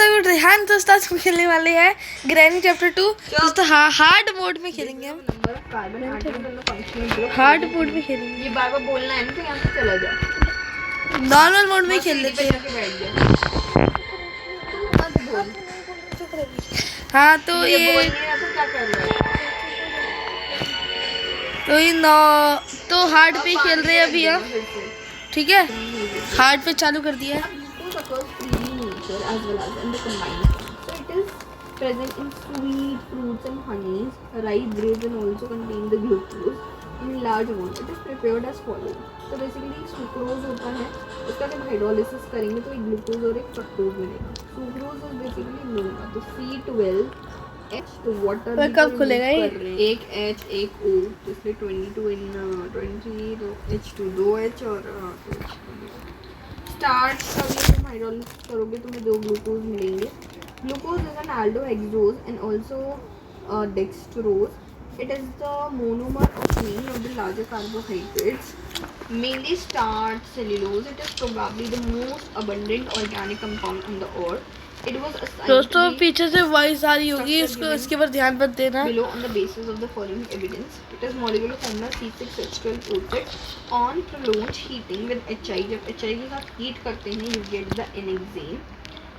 दोस्तों रेहान दोस्त आज हम खेलने वाले हैं ग्रैनी चैप्टर 2। दोस्तों हार्ड मोड में खेलेंगे हम। हार्ड मोड में खेलेंगे। ये बार बार बोलना है ना तो यहाँ से चला जा। नॉर्मल मोड में खेल लेते हैं। हाँ तो ये बोल नहीं रहा तो क्या कर रहा है? तो ये तो हार्ड पे खेल रहे हैं अभी हम। ठीक है हार्ड पे चालू कर दिया है। As well as in the combined form. So it is present in sweet fruits and honeys, ripe grapes and also contain the glucose in large amount. It is prepared as follows. So basically sucrose होता है, उसका जब hydrolysis करेंगे तो एक glucose और एक fructose मिलेगा. Sucrose is basically milk. तो C12 H तो वाटर कब खुलेगा ये? एक H एक O तो इसलिए 22 in 20 तो H2 2 H और स्टार्च का भी तुम हाइड्रोलिसिस करोगे तुम्हें दो ग्लूकोज मिलेंगे. Glucose is an aldohexose and also dextrose. It is the monomer of many of the larger carbohydrates, mainly starch, cellulose. It is probably the most abundant organic compound on the earth. It was दोस्तों पीछे से voice आ रही होगी, इसके पर ध्यान मत देना. below on the basis of the following evidence. It is molecular formula C6H12O6 on prolonged heating with HI. जब HI के साथ heat करते हैं you get the N-hexane.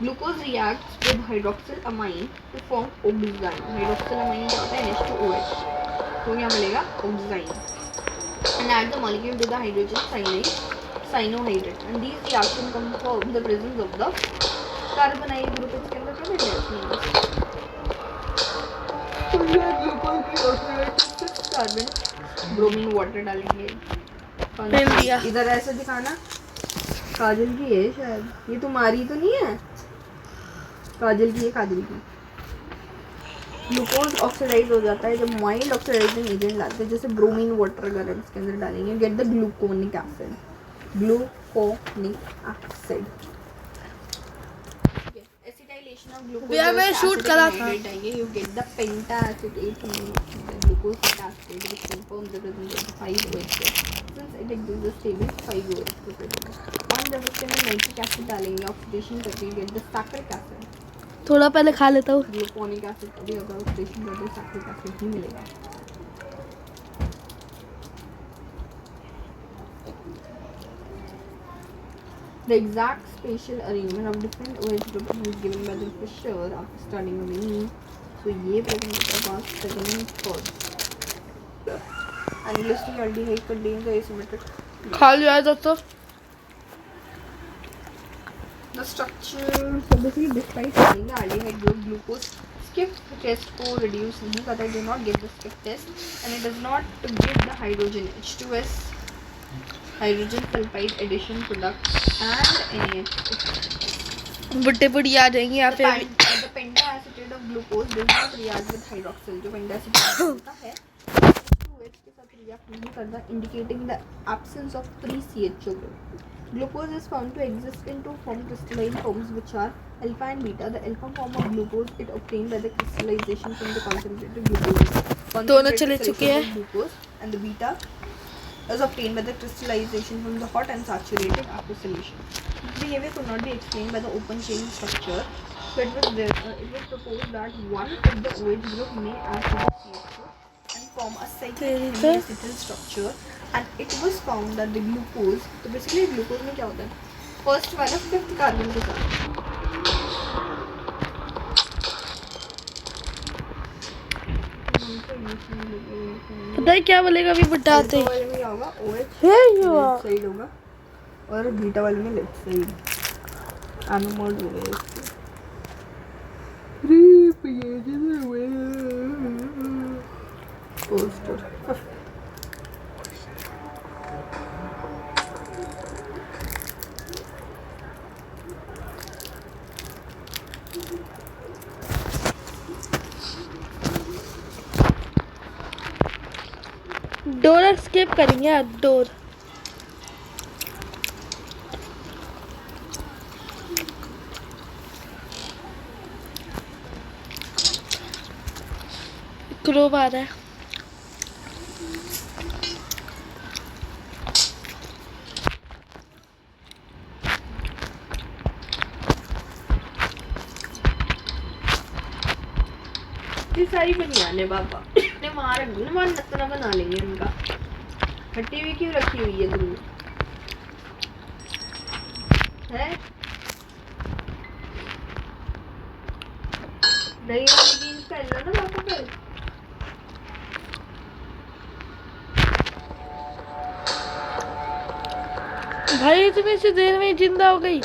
Glucose reacts with hydroxyl amine to form oxime. Hydroxyl amine क्या होता है? NH2OH. तो यहाँ मिलेगा oxime. And add the molecule to the hydrogen cyanide, cyanohydrate. And these reactions confirm the presence of the carbonyl group इसके अंदर क्या मिल रहा है? कार्बन ब्रोमीन वाटर डालेंगे. इधर ऐसे दिखाना. काजल की है शायद. ये तुम्हारी तो नहीं है. काजल की है, काजल की. ग्लूकोज ऑक्सीडाइज हो जाता है जब माइल्ड ऑक्सीडाइजिंग एजेंट डालते हैं जैसे ब्रोमीन वाटर अगर इसके अंदर डालेंगे. Get the gluconic acid. Gluconic acid मैं शूट करा था. You get the pentacetate glucose pentacetate which confirms the presence of the 5OH. Since it exists stable 5OH present. On the reaction में nitric acid डालेंगे, oxidation करके you get the saccharic acid. थोड़ा पहले खा लेता हूँ. ग्लूकोनिक एसिड भी अगर ऑक्सीडेशन करते सैक्रिक एसिड ही मिलेगा. The exact spatial arrangement of different OH groups is given by the Fisher after studying a mean. So ये present होता है first, second and third. Analytic aldehyde contains the asymmetric. खा लिया है दोस्तों. The structure. So basically despite having the aldehyde group, glucose skip test को reduce नहीं करता. Do not get the skip test and it does not give the hydrogen H2S. Hydrogen sulphide addition product and NaH. बुड्ढे बुढ़ी आ जाएंगे यहाँ पे. The pentacetate of glucose does not react with hydroxyl. जो pentacetate होता है 2H के साथ react नहीं करता, indicating the absence of 3CHO group. Glucose is found to exist in two crystalline forms which are alpha and beta. The alpha form of glucose it obtained by the crystallization from the concentrated glucose. दोनों चले चुके हैं. Glucose and the beta is obtained by the crystallization from the hot and saturated aqueous solution. This behavior could not be explained by the open chain structure, so it was proposed that one of the OH group may act as a CH2 and form a cyclic hemiacetal structure, and it was found that the glucose, तो basically glucose में क्या होता है? First वाला fifth carbon के साथ. पता है क्या बोलेगा अभी बुड्ढा आते ही. वाले में क्या होगा? OH लेफ्ट साइड होगा और बीटा वाले में लेफ्ट साइड. एनोमर्ड हो गए पोस्टर. डोर स्किप करेंगे यार. डोर क्रोब आ रहा है. इतनी सारी बनियाने पापा ने वहाँ रख दी ना, वहाँ नतना बना लेंगे उनका। हटी हुई क्यों रखी हुई है तुमने? है दही वाली जीन्स पहन लो ना पापा कल। भाई इतनी सी देर में जिंदा हो गई।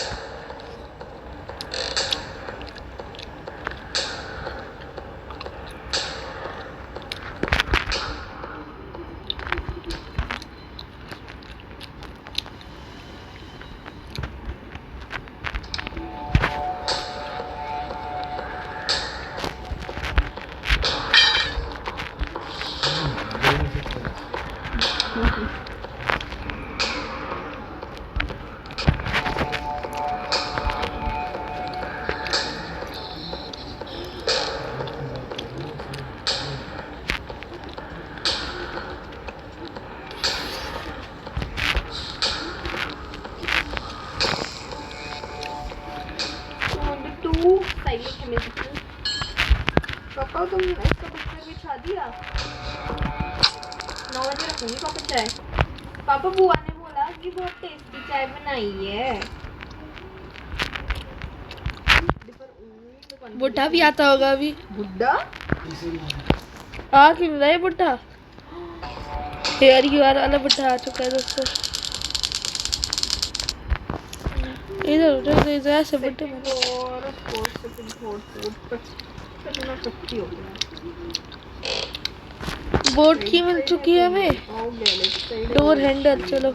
पापा तुम इसका बिस्तर बिछा दिया? 9 बजे रखूंगी पापा चाय। पापा बुआ ने बोला कि बहुत टेस्टी चाय बनाई है। बुढ़ा भी आता होगा अभी। बुड्ढा आ क्यों नहीं रहा है बुढ़ा? हेयर यू आर वाला बुढ़ा आ चुका है दोस्तों। इधर उधर इधर ऐसे बुढ़े बोर्ड की मिल चुकी है हमें। डोर हैंडल चलो।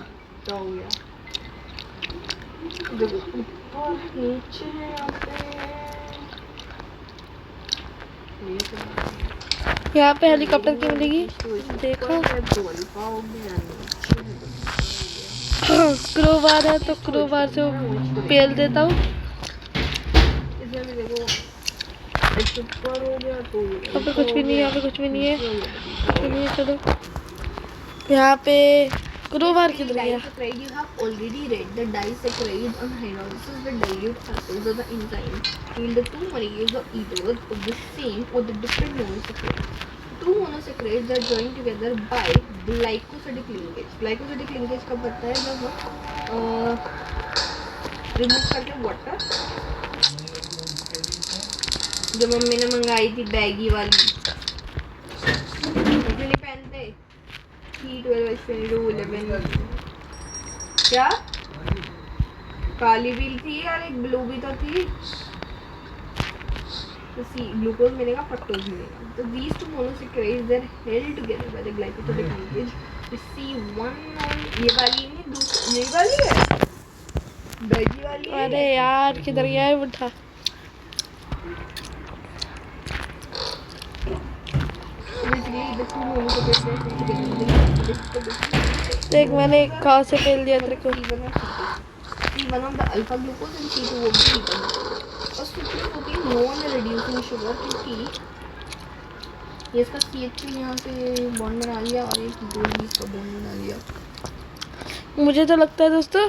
यहाँ पे हेलीकॉप्टर की मिलेगी। देखो क्रोबार है तो क्रोबार से पेल देता हूँ। यहाँ पे कुछ भी नहीं है, यहाँ पे कुछ भी नहीं है। चलिए चलो यहाँ पे क्रोबार किधर गया? You have already read the disaccharide on hydrolysis with dilute fructose of the enzyme. Yield the two molecules of either of the same or the different monosaccharides. Two monosaccharides are joined together by glycosidic linkage. Glycosidic linkage कब बनता है? जब remove करके water, जो mummy ने मंगाई थी baggy वाली, नहीं पहनते। 12 11 क्या काली भी थी और एक ब्लू भी तो थी। तो सी ग्लूकोज मिलेगा, फ्रक्टोज मिलेगा। तो these two monosaccharides are held together by the glycosidic linkage to C1 और ये वाली नहीं, दूसरी ये वाली है बैगी वाली है। अरे यार किधर गया है बुढ़ा? देख मैंने कहाँ से पेल दिया तेरे को। C1 of the alpha glucose and C2 of the beta glucose। और सुक्रोज होती है नॉन रिड्यूसिंग शुगर, क्योंकि ये इसका CH यहाँ से बॉन्ड बना लिया और एक दो इसका बॉन्ड बना लिया। मुझे तो लगता है दोस्तों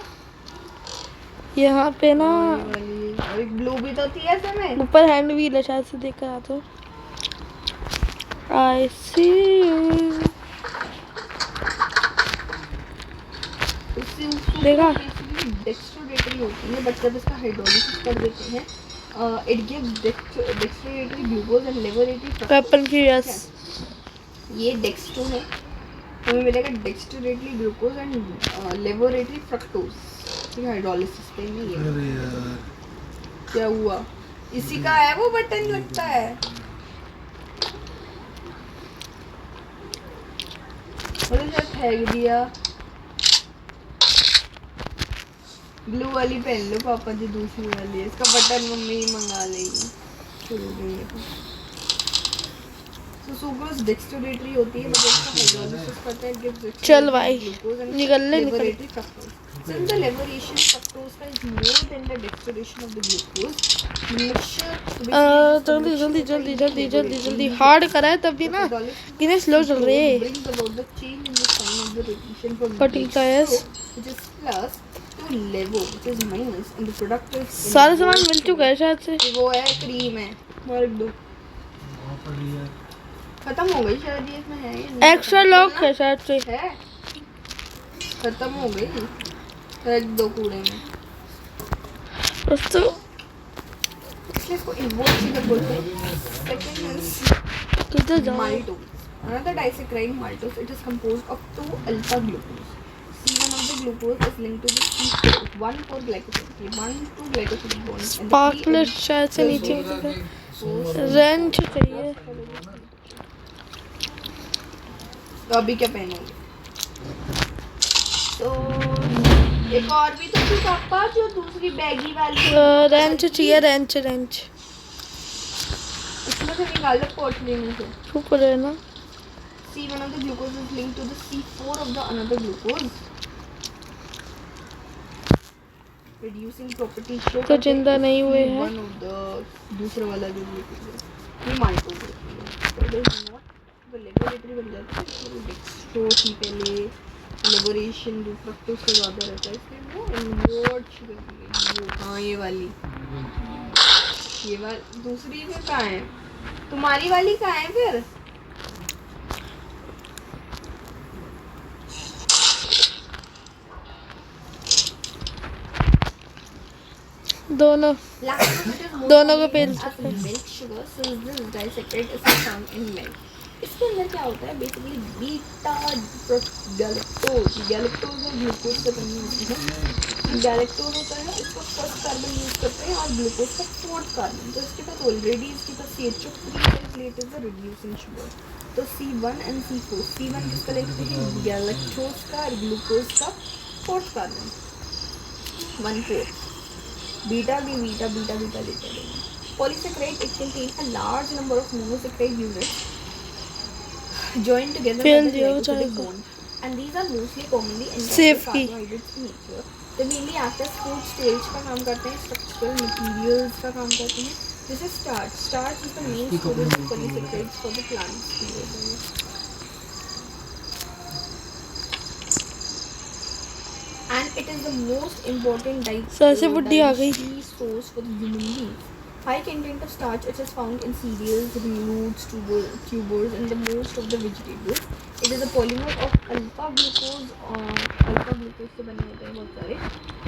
यहाँ पे ना और एक ब्लू भी तो थी ऐसे में। ऊपर हैंड व्हील है, शायद से देख कर आता हूँ। आई सी देखा डेक्स्ट्रोडेटरी होती है, बट जब इसका हाइड्रोलिसिस कर देते हैं it gives dextrorotatory glucose and laevorotatory weapon की यस। ये डेक्स्ट्रो है, हमें मिलेगा dextrorotatory glucose and laevorotatory fructose. ठीक है हाइड्रोलिसिस पे में ये क्या हुआ? इसी का है वो बटन लगता है। और जब फेंक दिया ब्लू वाली पहन लो पापा जी, दूसरी वाली है, इसका बटन मम्मी ही मंगा लेगी। तो सुक्रोज डेक्स्ट्रोडेटरी होती है, मतलब इसका हाइड्रोलिसिस करता है, गिव्स चल भाई निकल ले निकल। Since the liberation of fructose is more than the dextration of the glucose, the mixture जल्दी जल्दी जल्दी जल्दी जल्दी जल्दी हार्ड करा है तब भी ना कितने स्लो चल रहे हैं। brings about the change in the sign of the rotation from Cutting tires. which is plus to levo which is minus, and the product is सारा सामान मिल चुका है शायद से। वो है क्रीम है, मार दो। खत्म हो गई शायद ये, इसमें है ये नहीं एक्स्ट्रा खत्म। लॉक खोलना है शायद से। है, खत्म हो गई, रख दो कूड़े में। दोस्तों इसको इन्वोल्व बोलते हैं। सेकंड इज किधर जाओ? maltose. Another disaccharide maltose. It is composed of 2 alpha glucose. C1 of the glucose is linked to the C4, 1 for glycosidic, 1 to glycosidic bonds. and the स्पार्कलेट three शायद से नीचे रेंच चाहिए। तो अभी क्या पहनोगे? तो एक और भी तो थी पापा, जो दूसरी बैगी वाली रेंच चाहिए, रेंच रेंच उसमें से निकालो पोटली में से। ऊपर है ना। C1 of the glucose is linked to the C4 of the another glucose, reducing property show तो जिंदा नहीं हुए हैं। one of the दूसरा वाला जो glucose है ये maltose है। तो it is not the laboratory बन जाता है, तो dextrose ही पहले elaboration जो fructose का ज़्यादा रहता है, इसलिए वो invert sugar की है। हाँ ये वाली दूसरी फिर कहाँ है? तुम्हारी वाली कहाँ है फिर? दोनों दोनों को पेल सकते हैं। Milk sugar, so this disaccharide is found in milk. इसके अंदर क्या होता है? बेसिकली बीटा गैलेक्टोज, गैलेक्टोज और ग्लूकोज से बनी होती है। गैलेक्टोज होता है, इसका फर्स्ट कार्बन यूज करते हैं, और ग्लूकोज का फोर्थ कार्बन। तो इसके पास ऑलरेडी इसके पास CH3 रिलेटेड है रिड्यूसिंग शुगर। तो C1 एंड C4, C1 किसका लेते हैं? गैलेक्टोज का, और ग्लूकोज का फोर्थ कार्बन 1/4। बीटा भी बीटा बीटा बीटा लेते हैं। Polysaccharide, it contains a large number of monosaccharide units joined together by the glycosidic bond, and these are mostly commonly encountered carbohydrates in nature. They mainly act as food storage का काम करते हैं, structural materials का काम करते हैं, जैसे starch. Starch is the main storage of polysaccharides for the plants. And it is the most important सबसे बुड्ढी आ गई। dietary source for the human being. High content of starch, it is found in cereals, roots, tubers, and the most of the vegetables. It is a polymer of alpha glucose, और alpha glucose से बने होते हैं बहुत सारे,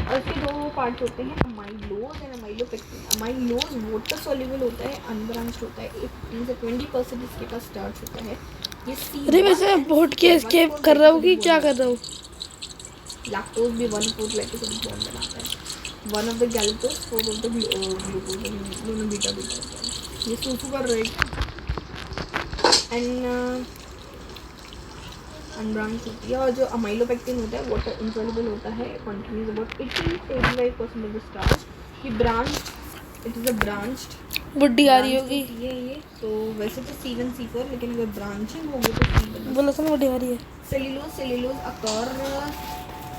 और इसके दो पार्ट होते हैं, amylose and amylopectin. Amylose water soluble होता है, unbranched होता है, 18 से 20% इसके पास starch होता है। ये अरे वैसे बोट के एस्केप कर रहा हूँ कि क्या कर रहा हूँ? लैक्टोज भी 1/4 glycosidic bond बनाता है। 1 of the galactose, 4 of the glucose, दोनों बीटा बीटा होता है। ये सूसू कर रहे हैं। एंड अनब्रांच होती है, और जो अमाइलोपेक्टिन होता है वाटर इंसॉल्युबल होता है, contains about 80-85% of the starch. ये branch, it is a branched बुड्ढी आ रही होगी। ये तो वैसे तो C1 C4, लेकिन अगर ब्रांचिंग होगी तो C1। बोला था ना बुड्ढी आ रही है। Cellulose occur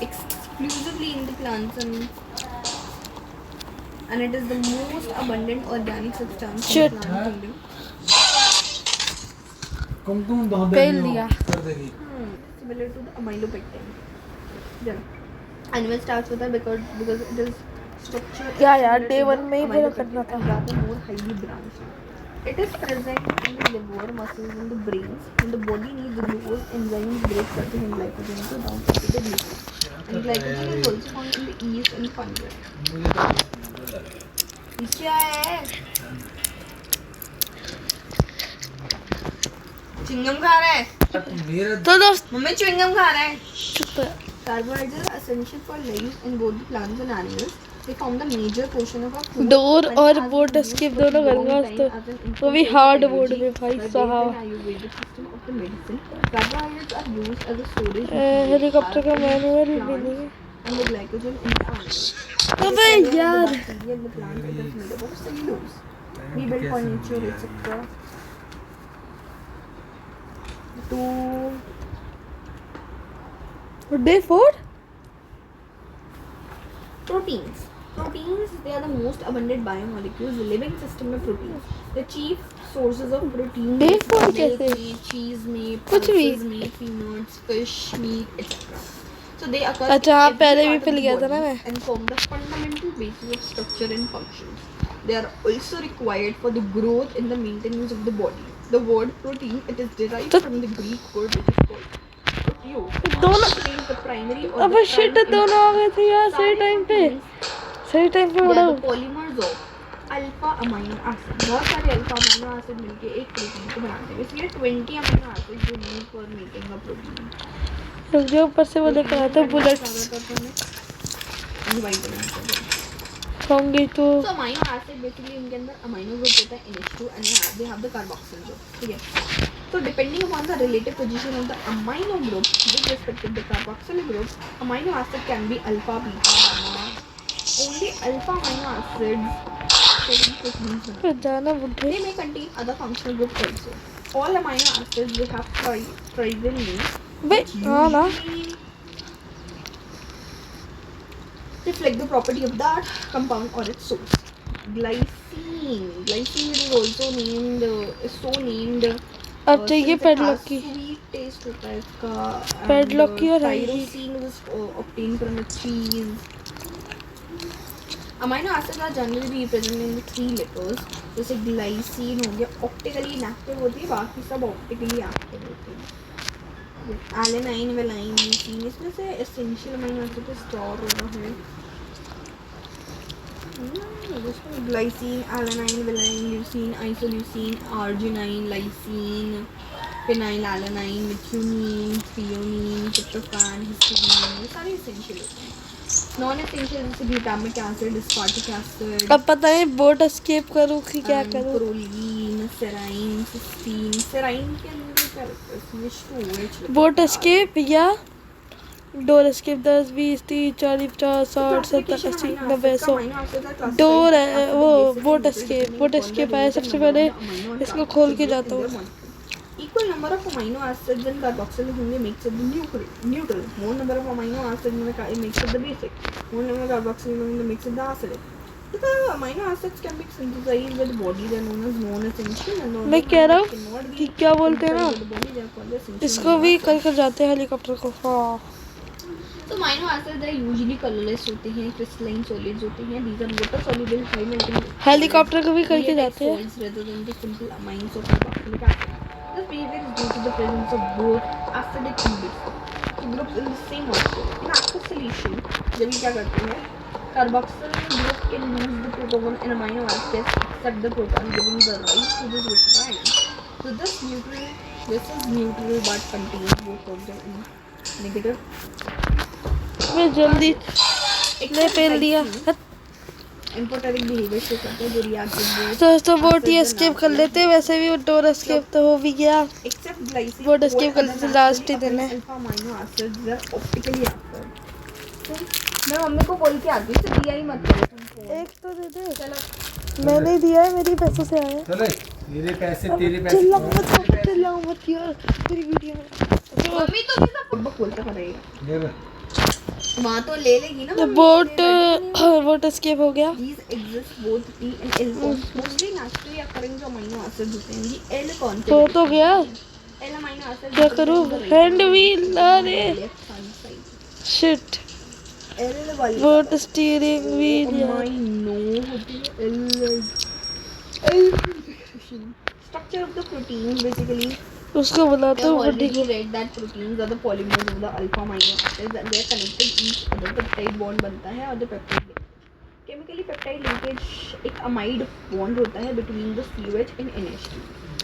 exclusively in the plants, and it is the most abundant organic substance in the plant kingdom. पेल दिया। Similar to the amylopectin. Animal starch होता है because it is structure. क्या यार, day 1 में ही पूरा करना था। rather more highly branched. It is present in the liver, muscles, and the brains. When the body needs glucose, enzymes break certain glycogen to down to the glucose. And glycogen is also found in the yeast and fungi. ये क्या है? चिंगम खा रहा है। तो दोस्त mummy Chingam खा रहा है। चुप है। Carbohydrates are essential for life in both the plants and animals. They form the major portion of our food. Door and और has boat been used escape for a दोनों long करूँगा time तो as an वो भी important hard energy board में भाई by the साहब। Ayurvedic system of the medicine. Carbohydrates are used as a storage helicopter का मैनुअल भी plants नहीं है। and the glycogen in the animals. अबे यार, In the plant, it is made up of cellulose. We build furniture, etc. To day 4 proteins. Proteins, they are the most abundant biomolecules. The living system में proteins. The chief sources of protein Day are four milk कैसे? meat, cheese meat, कुछ भी? pulses meat, peanuts, fish meat, etc. So they occur अच्छा, in हाँ, every पहले भी part of pill the गया था ना body मैं। and form the fundamental basis of structure and functions. They are also required for the growth and the maintenance of the body. The word protein, it is derived from the Greek word which is called proteo. दोनों It is the primary or अब the shit prime दोनों आ गए थे यार सही time पे they उड़ा are the polymers of alpha amino acid. बहुत सारे अल्फा अमीनो एसिड मिलके एक प्रोटीन को बनाते हैं. इसलिए 20 अमीनो एसिड जो need for making a protein. जो ऊपर से वो लेकर आते हैं बुलेट्स होंगी तो So amino acid basically इनके अंदर amino group होता है NH2 and they have the carboxyl group. ठीक है. So depending upon the relative position of the amino group with respect to the carboxyl group, amino acid can be alpha, beta, gamma. Only alpha amino acids पे जाना बुढ़े they may contain other functional groups also. All amino acids they have trivial names. बे हाँ ना Reflect the property of that compound or its source. Glycine is also named is so named अब चाहिए padlock की sweet taste होता है इसका. Padlock की और Tyrosine was obtained from the cheese. Amino acids are generally represented in the 3 letters. जैसे glycine हो गया ऑप्टिकली इनएक्टिव होती है, बाकी सब ऑप्टिकली एक्टिव होती है. एलेनाइन, वेलाइन, ल्यूसीन इसमें से एसेंशियल अमीनो एसिड स्टोर हो रहा है. Glycine, alanine, valine, leucine, isoleucine, arginine, lysine, phenylalanine, methionine, threonine, tryptophan, histidine, ये सारे एसेंशियल होते हैं. नॉन एसेंशियल जैसे ग्लूटामिक एसिड, एस्पार्टिक एसिड. अब पता नहीं बोट एस्केप करूँ कि क्या करूँ. Proline, सेराइन, cysteine. सेराइन के अंदर क्या लगता है इसमें स्टोरेज. बोट एस्केप या डोर एस्केप 10 20 30 40 50 60 70 80 90 100 डोर है वो बोट एस्केप आया सबसे पहले इसको खोल के जाता हूँ. Equal number of amino acids and carboxyl होंगे makes up the neutral. More number of amino acids makes up the basic. More number of carboxyl makes up the acidic. So the amino acids can be synthesized with body. They are known as non-essential and मैं कह रहा हूँ कि क्या बोलते हैं ना इसको भी कर जाते हैं हेलीकॉप्टर को. हाँ तो amino acids are usually colorless होते हैं, crystalline solids होते हैं. These are water soluble high melting. Helicopter को भी करके जाते हैं. Rather than the simple amines of carboxylic acid. This behavior is due to the presence of both acidic and basic groups in the same molecule. In aqueous solution, जब ये क्या करते हैं, carboxyl group can lose the proton in amino acids except the proton, giving the rise to this neutral ion. So this is neutral but contains both of them in negative. मैं जल्दी मैं पहन लिया. Empathetic behavior शो करते हैं जो reactive दोस्तों boat ही escape कर लेते हैं. वैसे भी वो डोर एस्केप तो हो भी गया. except glycine बोट एस्केप कर लेते लास्ट ही दिन है. alpha amino acids are optically active. मैं मम्मी को बोल के आती हूँ दिया ही मत करो तुमको. एक तो दे दे. चलो मैंने दिया है मेरे पैसों से आया. चले तेरे पैसे चिल्लाओ मत यार मेरी वीडियो में. मम्मी तो भी सब बोलते पड़ेगा. ले ले वहाँ तो ले लेगी ना. तो बोट एस्केप हो गया. These exist both P and L forms. Mostly naturally occurring जो amino acids होते हैं ये L कौन तो गया. L amino acid क्या करूँ हैंड व्हील. अरे शिट L वाली बोट स्टीयरिंग व्हील amino होती है L structure of the proteins basically. उसको बुलाते They हो have बड्डी already को. read that proteins are the polymers of the alpha amino acids and they are connected each other. Peptide bond बनता है और the peptide linkage. Chemically peptide linkage एक amide bond होता है between the COH and NH2.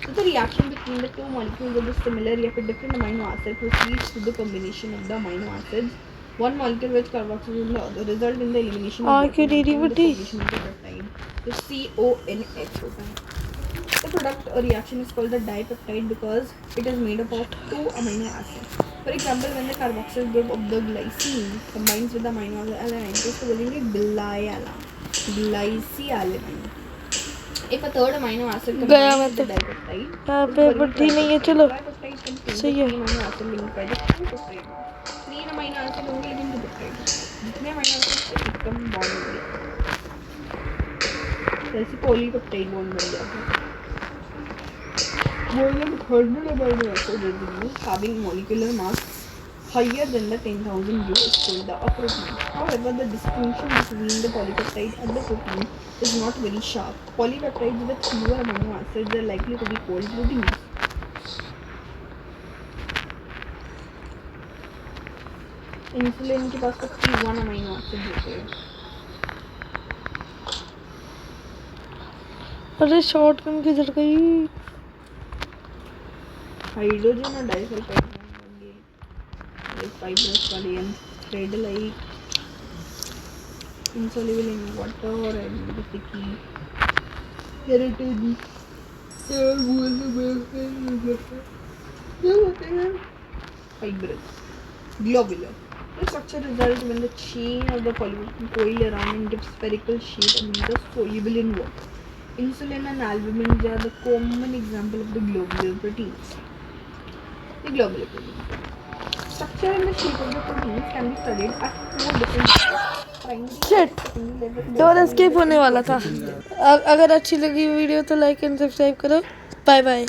So the reaction between the two molecules of the similar या फिर different amino acid proceeds to the combination of the amino acids. One molecule with carboxyl in the other result in the elimination of the formation of the peptide. So CONH होता है. The product or reaction is called the dipeptide because it is made up of 2 amino acids. For example, when the carboxyl group of the glycine combines with the amino acid alanine, तो इसको बोलेंगे glycyalanine. If a third amino acid combines with the dipeptide, यहाँ पे बड्डी नहीं है. चलो dipeptide contains सही है. 3 amino acid linked by the 2 peptide. 3 amino acid होंगे लेकिन 2 peptide. जितने amino acid से एकदम bond हो गया. जैसे polypeptide bond बन जाता है. More than 100 amino acids having molecular mass higher than the 10,000 U is called the protein. However, the distinction between the polypeptide and the protein is not very sharp. Polypeptides with fewer amino acids are likely to be called proteins. Insulin के पास 51 amino acid होते हैं. अरे shotgun किधर गई? Hydrogen और disulphide होंगे. Fibrous वाले thread like insoluble in water and जैसे कि केराटिन क्या होते हैं fibrous globular. The structure results when the chain of the polypeptide coil around and gives spherical shape and these are soluble in water. Insulin and albumin are the common example of the globular proteins. The globular proteins. Structure and the shape of the proteins can be studied at 4 different levels. Shit, door escape होने वाला था. अगर अच्छी लगी video तो like and subscribe करो. Bye bye.